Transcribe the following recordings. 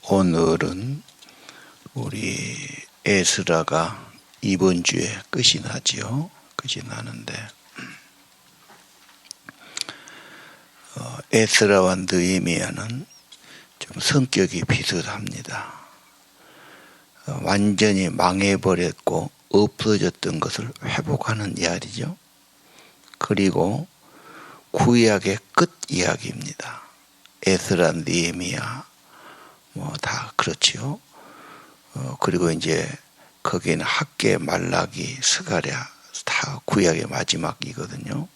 오늘은 우리 에스라가 이번 주에 끝이 나지요. 끝이 나는데 에스라와 느헤미야는 좀 성격이 비슷합니다. 완전히 망해버렸고 없어졌던 것을 회복하는 이야기죠. 그리고 구약의 끝 이야기입니다. 에스라, 느헤미야 다 그렇지요. 그리고 이제 거기에는 학개, 말라기, 스가랴 다 구약의 마지막이거든요.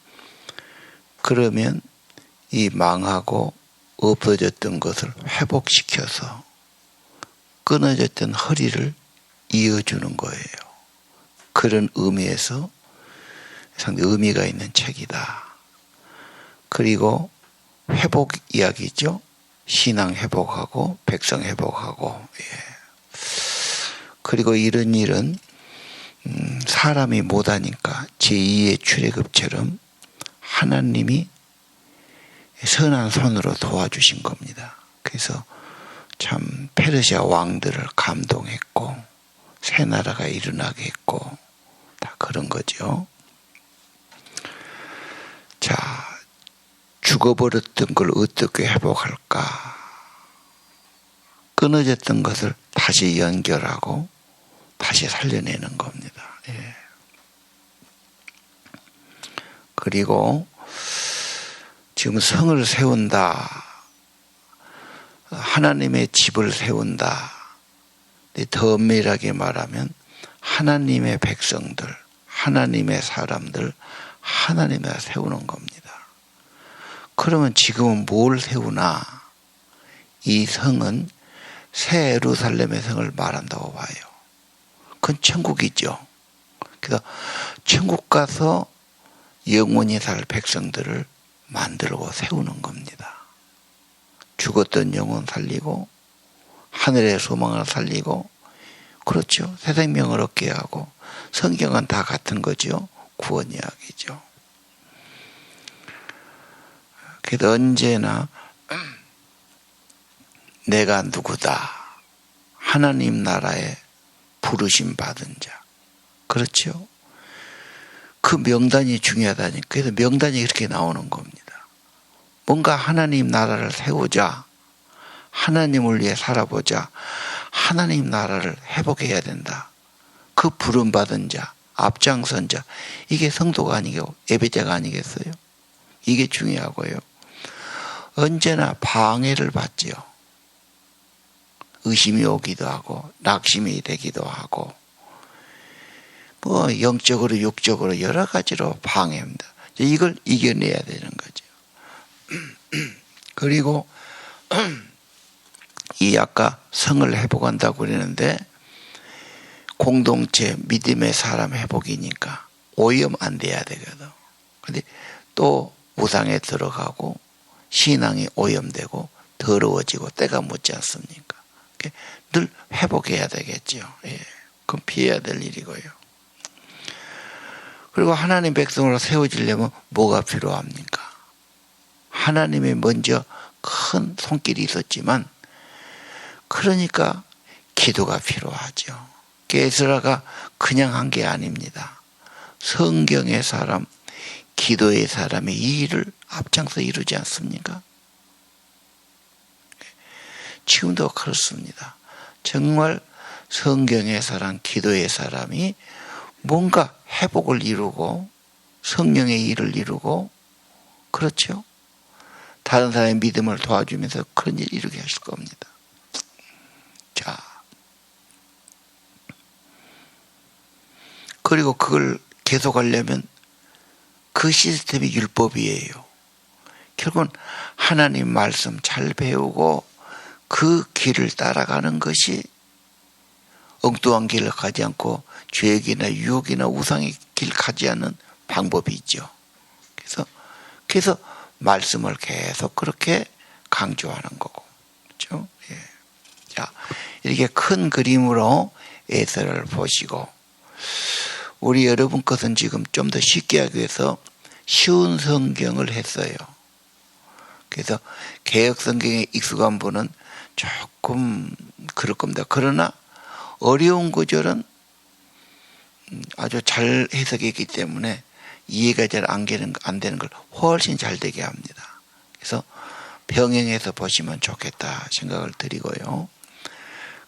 그러면 이 망하고 없어졌던 것을 회복시켜서 끊어졌던 허리를 이어주는 거예요. 그런 의미에서 상당히 의미가 있는 책이다. 그리고 회복 이야기죠. 신앙 회복하고 백성 회복하고. 그리고 이런 일은 사람이 못하니까 제2의 출애굽처럼 하나님이 선한 손으로 도와주신 겁니다. 그래서 참 페르시아 왕들을 감동했고 새 나라가 일어나게 했고 다 그런 거죠. 자, 죽어버렸던 걸 어떻게 회복할까? 끊어졌던 것을 다시 연결하고 다시 살려내는 겁니다. 그리고 지금 성을 세운다. 하나님의 집을 세운다. 더 엄밀하게 말하면 하나님의 백성들, 하나님의 사람들, 하나님을 세우는 겁니다. 그러면 지금은 뭘 세우나? 이 성은 새 예루살렘의 성을 말한다고 봐요. 그건 천국이죠. 그래서 천국 가서 영원히 살 백성들을 만들고 세우는 겁니다. 죽었던 영혼 살리고 하늘의 소망을 살리고 그렇죠. 새 생명을 얻게 하고 성경은 다 같은 거죠. 구원 이야기죠. 그래서 언제나 내가 누구다. 하나님 나라에 부르심 받은 자. 그렇죠. 그 명단이 중요하다니까. 그래서 명단이 이렇게 나오는 겁니다. 뭔가 하나님 나라를 세우자. 하나님을 위해 살아보자. 하나님 나라를 회복해야 된다. 그 부름받은 자, 앞장선 자. 이게 성도가 아니고 예배자가 아니겠어요? 이게 중요하고요. 언제나 방해를 받지요. 의심이 오기도 하고 낙심이 되기도 하고 영적으로 육적으로 여러 가지로 방해합니다. 이걸 이겨내야 되는 거죠. 그리고 이 아까 성을 회복한다고 그러는데 공동체 믿음의 사람 회복이니까 오염 안 돼야 되거든. 근데 또 우상에 들어가고 신앙이 오염되고 더러워지고 때가 묻지 않습니까? 늘 회복해야 되겠죠. 그건 피해야 될 일이고요. 그리고 하나님 백성으로 세워지려면 뭐가 필요합니까? 하나님이 먼저 큰 손길이 있었지만 그러니까 기도가 필요하죠. 에스라가 그냥 한 게 아닙니다. 성경의 사람, 기도의 사람이 이 일을 앞장서 이루지 않습니까? 지금도 그렇습니다. 정말 성경의 사람, 기도의 사람이 뭔가 회복을 이루고 성령의 일을 이루고 그렇죠? 다른 사람의 믿음을 도와주면서 그런 일을 이루게 하실 겁니다. 자, 그리고 그걸 계속하려면 그 시스템이 율법이에요. 결국은 하나님 말씀 잘 배우고 그 길을 따라가는 것이 엉뚱한 길을 가지 않고 죄악이나 유혹이나 우상의 길 가지 않는 방법이 있죠. 그래서 말씀을 계속 그렇게 강조하는 거고, 그렇죠? 자, 이렇게 큰 그림으로 에스라를 보시고 우리 여러분 것은 지금 좀 더 쉽게 하기 위해서 쉬운 성경을 했어요. 그래서 개혁 성경에 익숙한 분은 조금 그럴 겁니다. 그러나 어려운 구절은 아주 잘 해석했기 때문에 이해가 잘 안 되는 걸 훨씬 잘 되게 합니다. 그래서 병행해서 보시면 좋겠다 생각을 드리고요.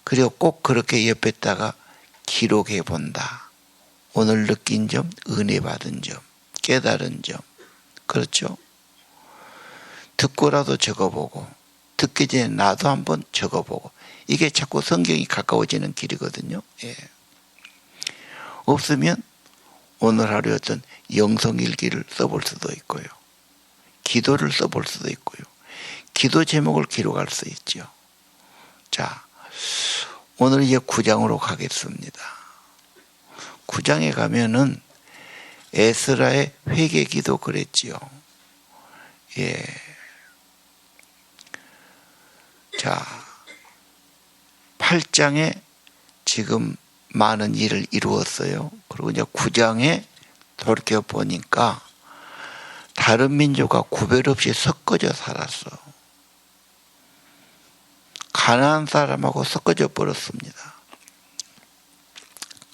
그리고 꼭 그렇게 옆에다가 기록해 본다. 오늘 느낀 점, 은혜 받은 점, 깨달은 점. 그렇죠? 듣고라도 적어보고, 듣기 전에 나도 한번 적어보고. 이게 자꾸 성경이 가까워지는 길이거든요. 예. 없으면 오늘 하루에 어떤 영성일기를 써볼 수도 있고요. 기도를 써볼 수도 있고요. 기도 제목을 기록할 수 있죠. 자, 오늘 이제 9장으로 가겠습니다. 9장에 가면은 에스라의 회개기도 그랬지요. 예. 자, 8장에 지금 많은 일을 이루었어요. 그리고 이제 9장에 돌이켜 보니까 다른 민족과 구별 없이 섞어져 살았어. 가나안 사람하고 섞어져 버렸습니다.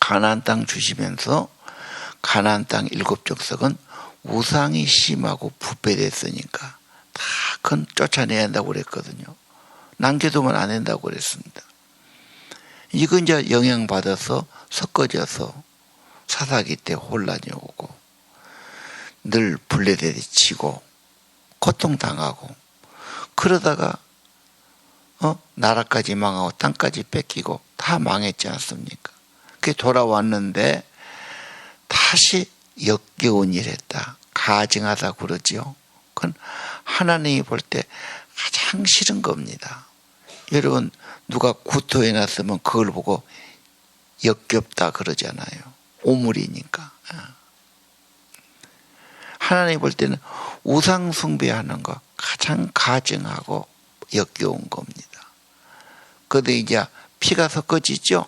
가나안 땅 주시면서 가나안 땅 7족속은 우상이 심하고 부패됐으니까 다 그건 쫓아내야 한다고 그랬거든요. 남겨두면 안 된다고 그랬습니다. 이건 이제 영향받아서 섞어져서 사사기 때 혼란이 오고 늘 분리되치고 고통당하고 그러다가 나라까지 망하고 땅까지 뺏기고 다 망했지 않습니까? 그게 돌아왔는데 다시 역겨운 일 했다. 가증하다 그러지요. 그건 하나님이 볼 때 가장 싫은 겁니다. 여러분 누가 구토해 놨으면 그걸 보고 역겹다 그러잖아요. 오물이니까. 하나님 볼 때는 우상 숭배하는 거 가장 가증하고 역겨운 겁니다. 그런데 이제 피가 섞어지죠.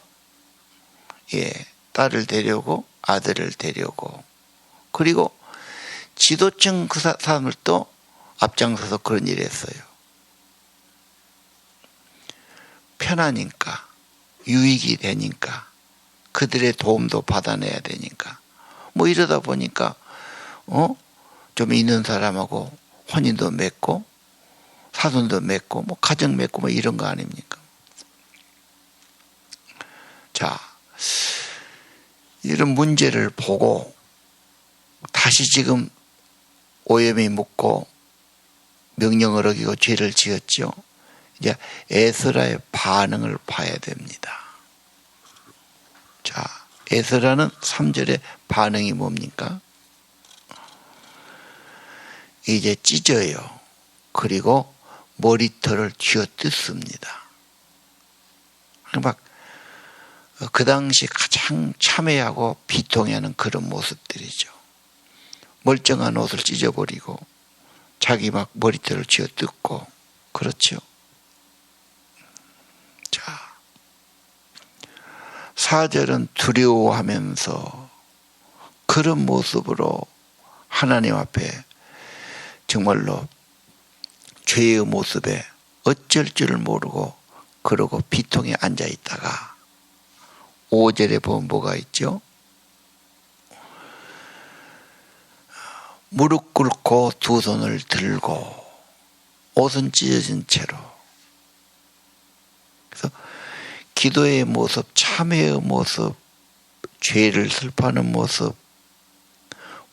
예, 딸을 데려오고 아들을 데려오고 그리고 지도층 그 사람을 또 앞장서서 그런 일을 했어요. 편하니까 유익이 되니까 그들의 도움도 받아내야 되니까 뭐 이러다 보니까 좀 있는 사람하고 혼인도 맺고 사돈도 맺고 뭐 가정 맺고 뭐 이런 거 아닙니까? 자, 이런 문제를 보고 다시 지금 오염이 묻고 명령을 어기고 죄를 지었죠. 이제 에스라의 반응을 봐야 됩니다. 자, 에스라는 3절의 반응이 뭡니까? 이제 찢어요. 그리고 머리털을 쥐어뜯습니다. 막 그 당시 가장 참회하고 비통해하는 그런 모습들이죠. 멀쩡한 옷을 찢어버리고 자기 막 머리털을 쥐어뜯고 그렇죠. 자, 4절은 두려워하면서 그런 모습으로 하나님 앞에 정말로 죄의 모습에 어쩔 줄을 모르고 그러고 비통에 앉아 있다가 5절에 보면 뭐가 있죠? 무릎 꿇고 두 손을 들고 옷은 찢어진 채로. 그래서 기도의 모습, 참회의 모습, 죄를 슬퍼하는 모습,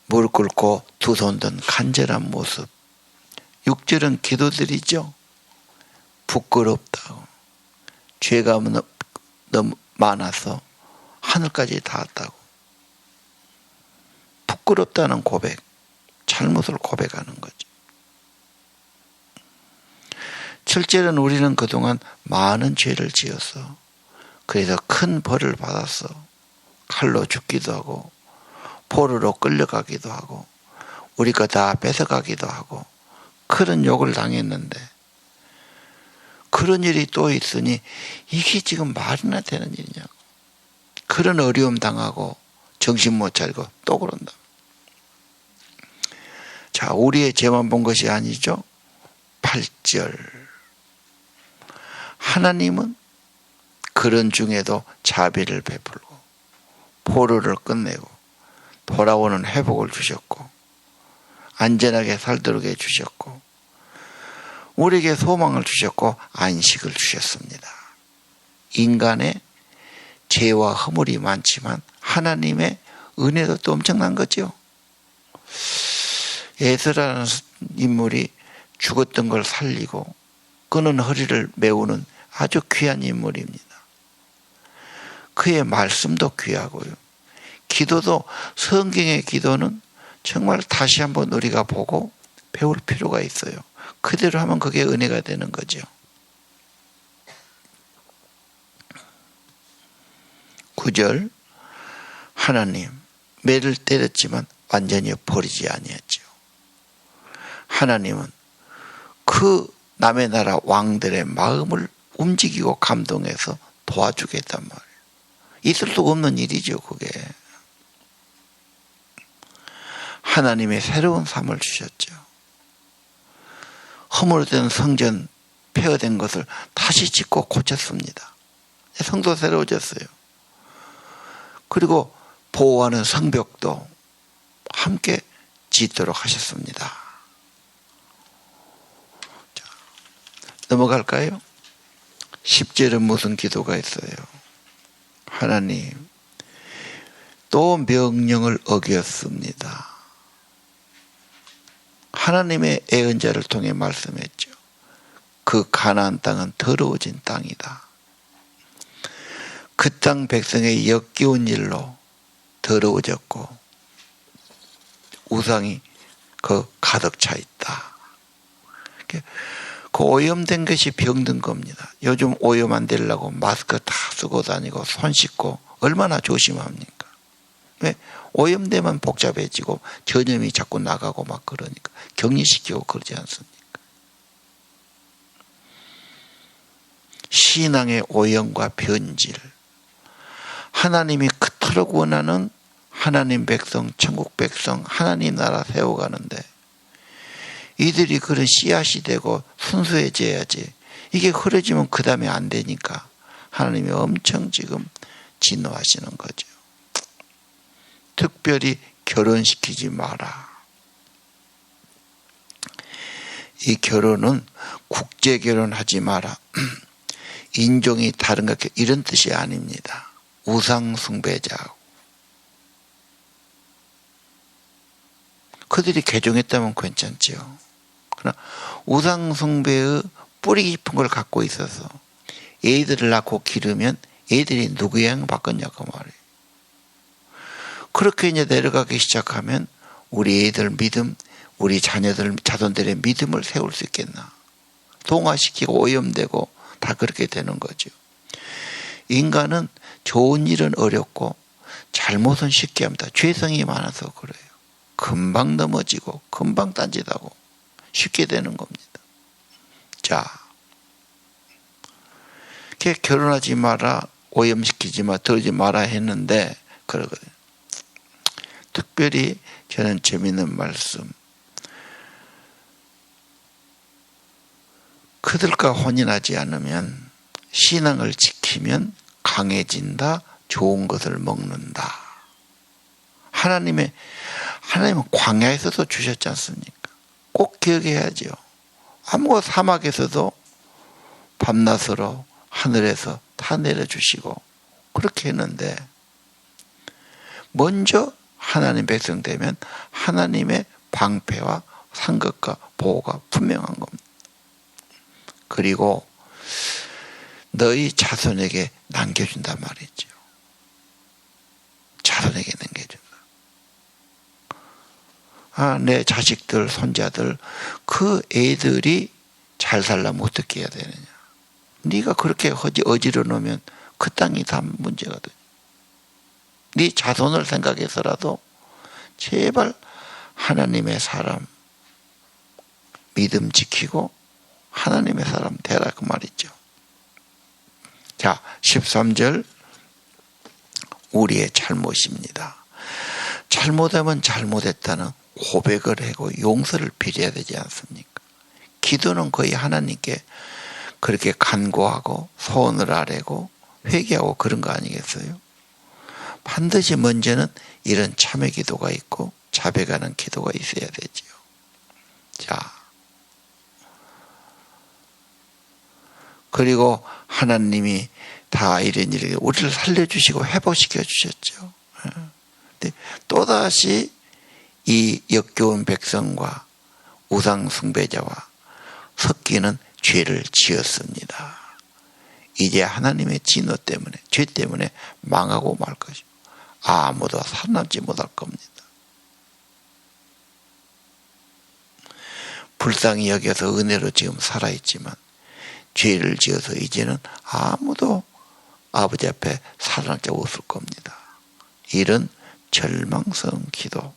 무릎 꿇고 두 손 든 간절한 모습. 6절은 기도드리죠. 부끄럽다고. 죄가 너무 많아서 하늘까지 닿았다고. 부끄럽다는 고백, 잘못을 고백하는 거죠. 7절은 우리는 그동안 많은 죄를 지어서 그래서 큰 벌을 받았어. 칼로 죽기도 하고 포로로 끌려가기도 하고 우리 거 다 뺏어가기도 하고 그런 욕을 당했는데 그런 일이 또 있으니 이게 지금 말이나 되는 일이냐고. 그런 어려움 당하고 정신 못 차리고 또 그런다. 자, 우리의 죄만 본 것이 아니죠. 8절 하나님은 그런 중에도 자비를 베풀고 포로를 끝내고 돌아오는 회복을 주셨고 안전하게 살도록 해주셨고 우리에게 소망을 주셨고 안식을 주셨습니다. 인간의 죄와 허물이 많지만 하나님의 은혜도 또 엄청난 거죠. 에스라는 인물이 죽었던 걸 살리고 끊은 허리를 메우는 아주 귀한 인물입니다. 그의 말씀도 귀하고요. 기도도 성경의 기도는 정말 다시 한번 우리가 보고 배울 필요가 있어요. 그대로 하면 그게 은혜가 되는 거죠. 9절 하나님 매를 때렸지만 완전히 버리지 아니했죠. 하나님은 그 남의 나라 왕들의 마음을 움직이고 감동해서 도와주겠단 말이에요. 있을 수 없는 일이죠. 그게 하나님의 새로운 삶을 주셨죠. 허물된 성전 폐허된 것을 다시 짓고 고쳤습니다. 성도 새로워졌어요. 그리고 보호하는 성벽도 함께 짓도록 하셨습니다. 자, 넘어갈까요? 10절은 무슨 기도가 있어요? 하나님 또 명령을 어겼습니다. 하나님의 예언자를 통해 말씀했죠. 그 가나안 땅은 더러워진 땅이다. 그 땅 백성의 역겨운 일로 더러워졌고 우상이 가득 차 있다. 그 오염된 것이 병든 겁니다. 요즘 오염 안 되려고 마스크 다 쓰고 다니고 손 씻고 얼마나 조심합니까? 왜? 오염되면 복잡해지고 전염이 자꾸 나가고 막 그러니까 격리시키고 그러지 않습니까? 신앙의 오염과 변질, 하나님이 그토록 원하는 하나님 백성, 천국 백성, 하나님 나라 세워가는데 이들이 그런 씨앗이 되고 순수해져야지 이게 흐려지면 그 다음에 안 되니까 하나님이 엄청 지금 진노하시는 거죠. 특별히 결혼시키지 마라. 이 결혼은 국제 결혼하지 마라. 인종이 다른 것 이런 뜻이 아닙니다. 우상 숭배자. 그들이 개종했다면 괜찮죠. 그러나 우상 숭배의 뿌리 깊은 걸 갖고 있어서 애들을 낳고 기르면 애들이 누구 영향 받겠냐고 말이에요. 그렇게 이제 내려가기 시작하면 우리 애들 믿음, 우리 자손들의 믿음을 세울 수 있겠나. 동화시키고 오염되고 다 그렇게 되는 거죠. 인간은 좋은 일은 어렵고 잘못은 쉽게 합니다. 죄성이 많아서 그래요. 금방 넘어지고 금방 딴짓하고 쉽게 되는 겁니다. 자, 결혼하지 마라, 오염시키지 마, 들지 마라 했는데 그러거든요. 특별히 저는 재미있는 말씀. 그들과 혼인하지 않으면 신앙을 지키면 강해진다, 좋은 것을 먹는다. 하나님은 광야에서도 주셨지 않습니까? 꼭 기억해야죠. 아무 사막에서도 밤낮으로 하늘에서 다 내려주시고 그렇게 했는데 먼저 하나님 백성 되면 하나님의 방패와 상급과 보호가 분명한 겁니다. 그리고 너희 자손에게 남겨준단 말이죠. 자손에게 남겨준다. 내 자식들, 손자들, 그 애들이 잘 살려면 어떻게 해야 되느냐. 네가 그렇게 어지러 놓으면 그 땅이 다 문제가 돼. 네 자손을 생각해서라도 제발 하나님의 사람 믿음 지키고 하나님의 사람 되라 그 말이죠. 자, 13절 우리의 잘못입니다. 잘못하면 잘못했다는 고백을 하고 용서를 빌어야 되지 않습니까? 기도는 거의 하나님께 그렇게 간구하고 소원을 아뢰고 회개하고 그런 거 아니겠어요? 반드시 먼저는 이런 참회 기도가 있고 자백하는 기도가 있어야 되지요. 자, 그리고 하나님이 다 이렇게 우리를 살려주시고 회복시켜 주셨죠. 근데 또다시 이 역겨운 백성과 우상 숭배자와 섞이는 죄를 지었습니다. 이제 하나님의 진노 때문에, 죄 때문에 망하고 말 것이고 아무도 살아남지 못할 겁니다. 불쌍히 여겨서 은혜로 지금 살아있지만 죄를 지어서 이제는 아무도 아버지 앞에 살아날 자 없을 겁니다. 이런 절망성 기도,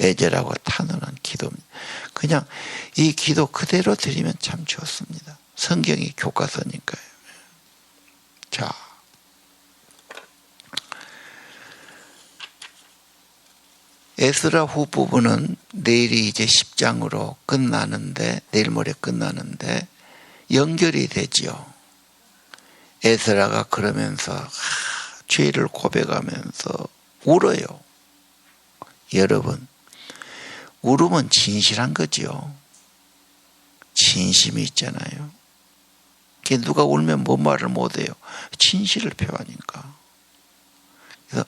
애절하고 탄원한 기도입니다. 그냥 이 기도 그대로 드리면 참 좋습니다. 성경이 교과서니까요. 자, 에스라 후부분은 내일이 이제 10장으로 끝나는데, 내일 모레 끝나는데 연결이 되지요. 에스라가 그러면서 죄를 고백하면서 울어요. 여러분, 울음은 진실한 거지요. 진심이 있잖아요. 누가 울면 뭔 말을 못해요. 진실을 표하니까. 그래서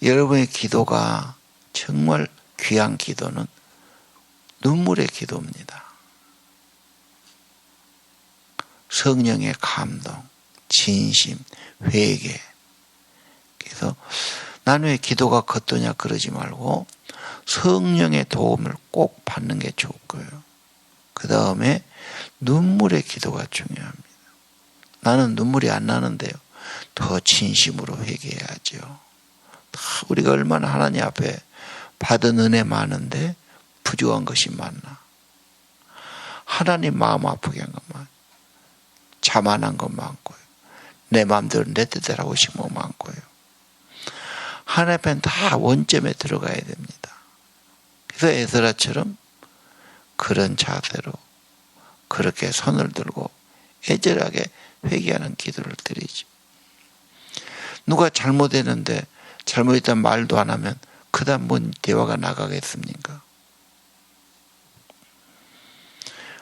여러분의 기도가 정말 귀한 기도는 눈물의 기도입니다. 성령의 감동, 진심, 회개. 그래서 나는 왜 기도가 겉도냐 그러지 말고 성령의 도움을 꼭 받는 게 좋을 거예요. 그 다음에 눈물의 기도가 중요합니다. 나는 눈물이 안 나는데요. 더 진심으로 회개해야죠. 우리가 얼마나 하나님 앞에 받은 은혜 많은데 부족한 것이 많나. 하나님 마음 아프게 한 것만, 자만한 것 많고요. 내 마음대로 내 뜻대로 하고 싶은 것 많고요. 하나님 앞에는 다 원점에 들어가야 됩니다. 그래서 에스라처럼 그런 자세로 그렇게 손을 들고 애절하게 회개하는 기도를 드리죠. 누가 잘못했는데 잘못했단 말도 안 하면 그다음 뭔 대화가 나가겠습니까?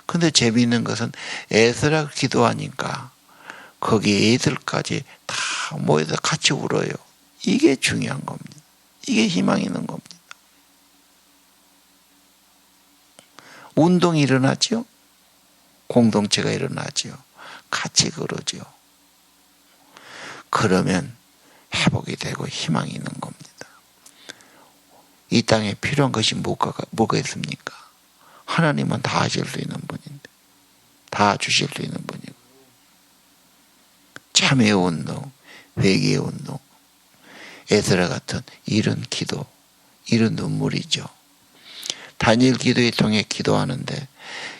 근데 재미있는 것은 에스라 기도하니까 거기 애들까지 다 모여서 같이 울어요. 이게 중요한 겁니다. 이게 희망이 있는 겁니다. 운동이 일어나죠. 공동체가 일어나죠. 같이 그러죠. 그러면 회복이 되고 희망이 있는 겁니다. 이 땅에 필요한 것이 뭐가 있습니까? 하나님은 다 하실 수 있는 분인데, 다 주실 수 있는 분이고, 참회의 운동, 회개의 운동, 에스라 같은 이런 기도, 이런 눈물이죠. 다니엘 기도에 통해 기도하는데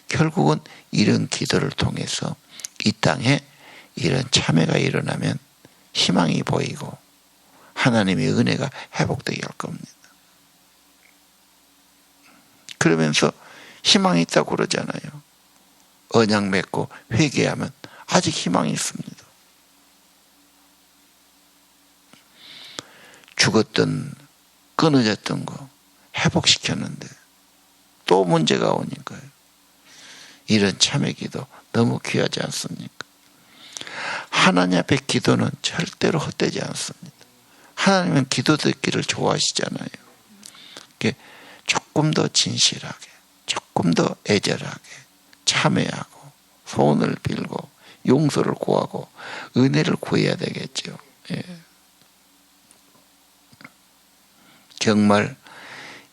결국은 이런 기도를 통해서 이 땅에 이런 참회가 일어나면 희망이 보이고 하나님의 은혜가 회복되게 할 겁니다. 그러면서 희망이 있다고 그러잖아요. 언약 맺고 회개하면 아직 희망이 있습니다. 죽었던, 끊어졌던 거 회복시켰는데 또 문제가 오니까요. 이런 참회 기도 너무 귀하지 않습니까? 하나님 앞에 기도는 절대로 헛되지 않습니다. 하나님은 기도 듣기를 좋아하시잖아요. 조금 더 진실하게, 조금 더 애절하게 참회하고 소원을 빌고 용서를 구하고 은혜를 구해야 되겠죠. 예. 정말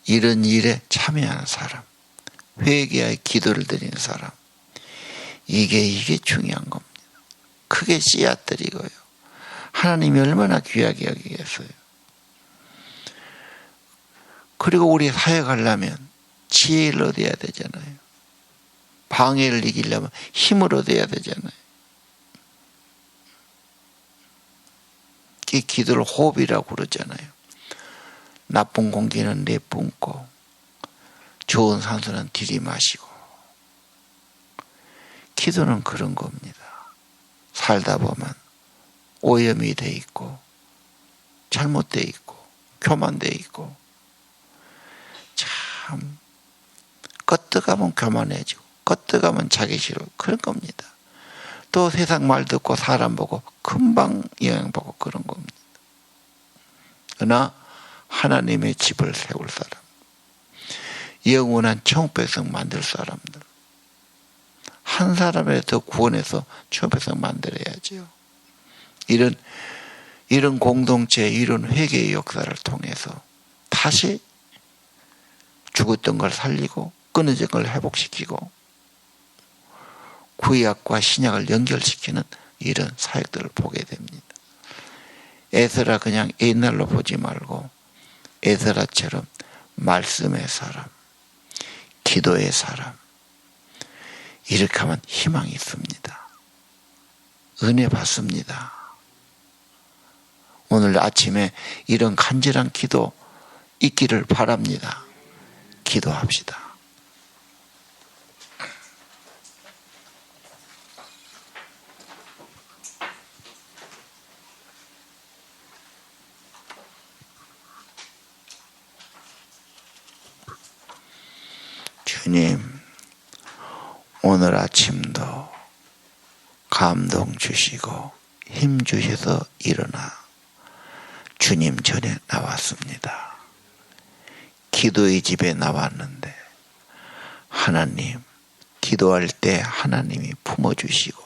이런 일에 참여하는 사람, 회개의 기도를 드리는 사람, 이게 중요한 겁니다. 크게 씨앗들이고요. 하나님이 얼마나 귀하게 여기겠어요. 그리고 우리 사역하려면 지혜를 얻어야 되잖아요. 방해를 이기려면 힘을 얻어야 되잖아요. 이 기도를 호흡이라고 그러잖아요. 나쁜 공기는 내뿜고 좋은 산소는 들이마시고 기도는 그런 겁니다. 살다 보면 오염이 돼 있고 잘못돼 있고 교만돼 있고 참 껐떡하면 교만해지고 껐떡하면 자기 싫어 그런 겁니다. 또 세상 말 듣고 사람 보고 금방 영향받고 그런 겁니다. 그러나 하나님의 집을 세울 사람, 영원한 천국백성 만들 사람들, 한 사람이라도 구원해서 천국백성 만들어야죠. 이런 공동체, 이런 회개의 역사를 통해서 다시 죽었던 걸 살리고 끊어진 걸 회복시키고 구약과 신약을 연결시키는 이런 사역들을 보게 됩니다. 에스라 그냥 옛날로 보지 말고 에스라처럼 말씀의 사람, 기도의 사람, 이렇게 하면 희망이 있습니다. 은혜 받습니다. 오늘 아침에 이런 간절한 기도 있기를 바랍니다. 기도합시다. 주님, 오늘 아침도 감동 주시고 힘 주셔서 일어나 주님 전에 나왔습니다. 기도의 집에 나왔는데 하나님, 기도할 때 하나님이 품어주시고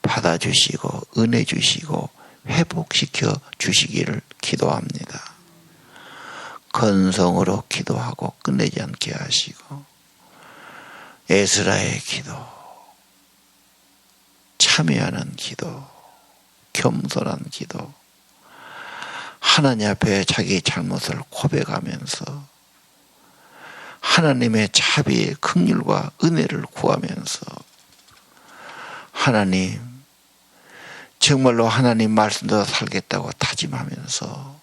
받아주시고 은혜 주시고 회복시켜 주시기를 기도합니다. 건성으로 기도하고 끝내지 않게 하시고 에스라의 기도, 참여하는 기도, 겸손한 기도, 하나님 앞에 자기 잘못을 고백하면서 하나님의 자비의 긍휼과 은혜를 구하면서 하나님, 정말로 하나님 말씀대로 살겠다고 다짐하면서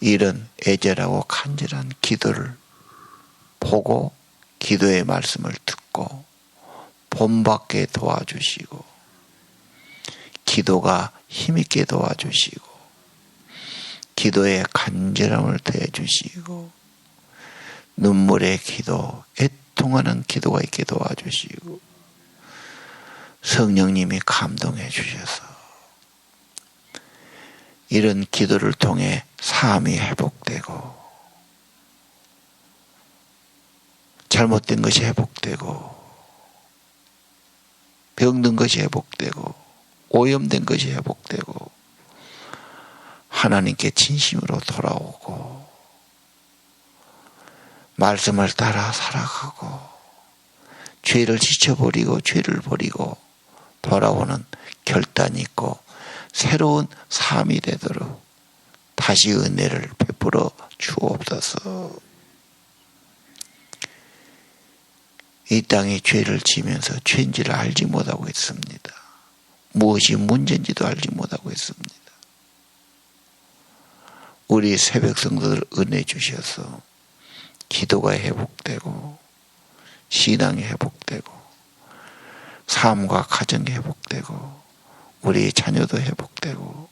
이런 애절하고 간절한 기도를 보고 기도의 말씀을 듣고 본받게 도와주시고 기도가 힘있게 도와주시고 기도의 간절함을 더해주시고 눈물의 기도, 애통하는 기도가 있게 도와주시고 성령님이 감동해 주셔서 이런 기도를 통해 삶이 회복되고 잘못된 것이 회복되고 병든 것이 회복되고 오염된 것이 회복되고 하나님께 진심으로 돌아오고 말씀을 따라 살아가고 죄를 지쳐버리고 죄를 버리고 돌아오는 결단이 있고 새로운 삶이 되도록 다시 은혜를 베풀어 주옵소서. 이 땅에 죄를 지면서 죄인지를 알지 못하고 있습니다. 무엇이 문제인지도 알지 못하고 있습니다. 우리 새벽 성도들 은혜 주셔서 기도가 회복되고 신앙이 회복되고 삶과 가정이 회복되고 우리 자녀도 회복되고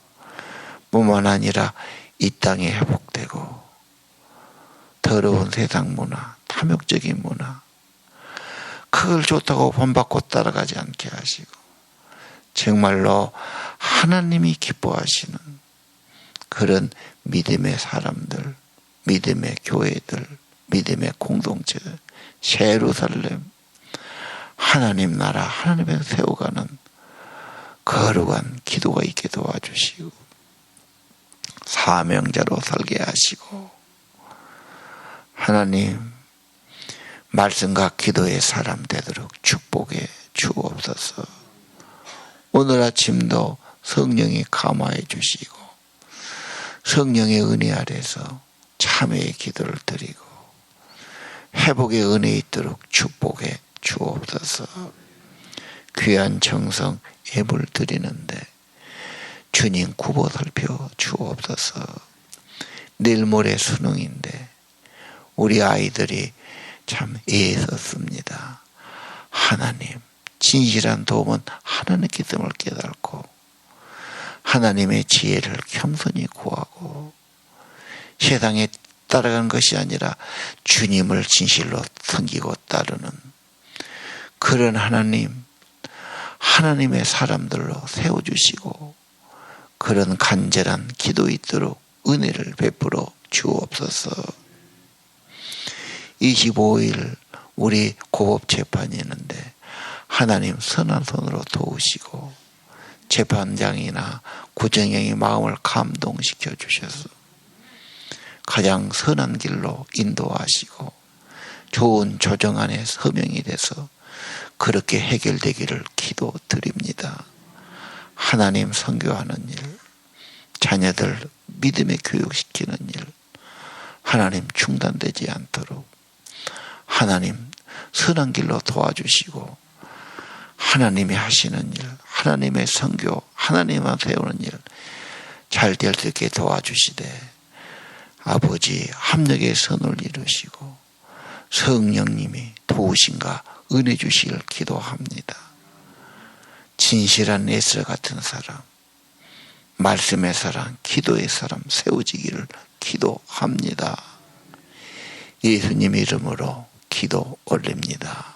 뿐만 아니라 이 땅이 회복되고 더러운 세상 문화, 탐욕적인 문화 그걸 좋다고 본받고 따라가지 않게 하시고 정말로 하나님이 기뻐하시는 그런 믿음의 사람들, 믿음의 교회들, 믿음의 공동체, 예루살렘 하나님 나라 하나님에서 세워가는 거룩한 기도가 있게 도와주시고 사명자로 살게 하시고 하나님 말씀과 기도의 사람 되도록 축복해 주옵소서. 오늘 아침도 성령이 감화해 주시고 성령의 은혜 아래서 참회의 기도를 드리고 회복의 은혜 있도록 축복해 주옵소서. 귀한 정성 예물 드리는데 주님 굽어 살펴 주옵소서. 내일 모레 수능인데 우리 아이들이 참 애썼습니다. 하나님, 진실한 도움은 하나님께 됨을 깨닫고 하나님의 지혜를 겸손히 구하고 세상에 따라가는 것이 아니라 주님을 진실로 섬기고 따르는 그런 하나님의 사람들로 세워주시고 그런 간절한 기도 있도록 은혜를 베풀어 주옵소서. 25일 우리 고법 재판이 있는데 하나님 선한 손으로 도우시고 재판장이나 구정형의 마음을 감동시켜 주셔서 가장 선한 길로 인도하시고 좋은 조정 안에 서명이 돼서 그렇게 해결되기를 기도드립니다. 하나님 선교하는 일, 자녀들 믿음의 교육시키는 일, 하나님 중단되지 않도록 하나님 선한 길로 도와주시고 하나님이 하시는 일, 하나님의 선교, 하나님만 세우는 일 잘 될 수 있게 도와주시되 아버지 합력의 선을 이루시고 성령님이 도우심과 은혜 주시길 기도합니다. 진실한 에스라 같은 사람, 말씀의 사람, 기도의 사람 세워지기를 기도합니다. 예수님 이름으로 기도 올립니다.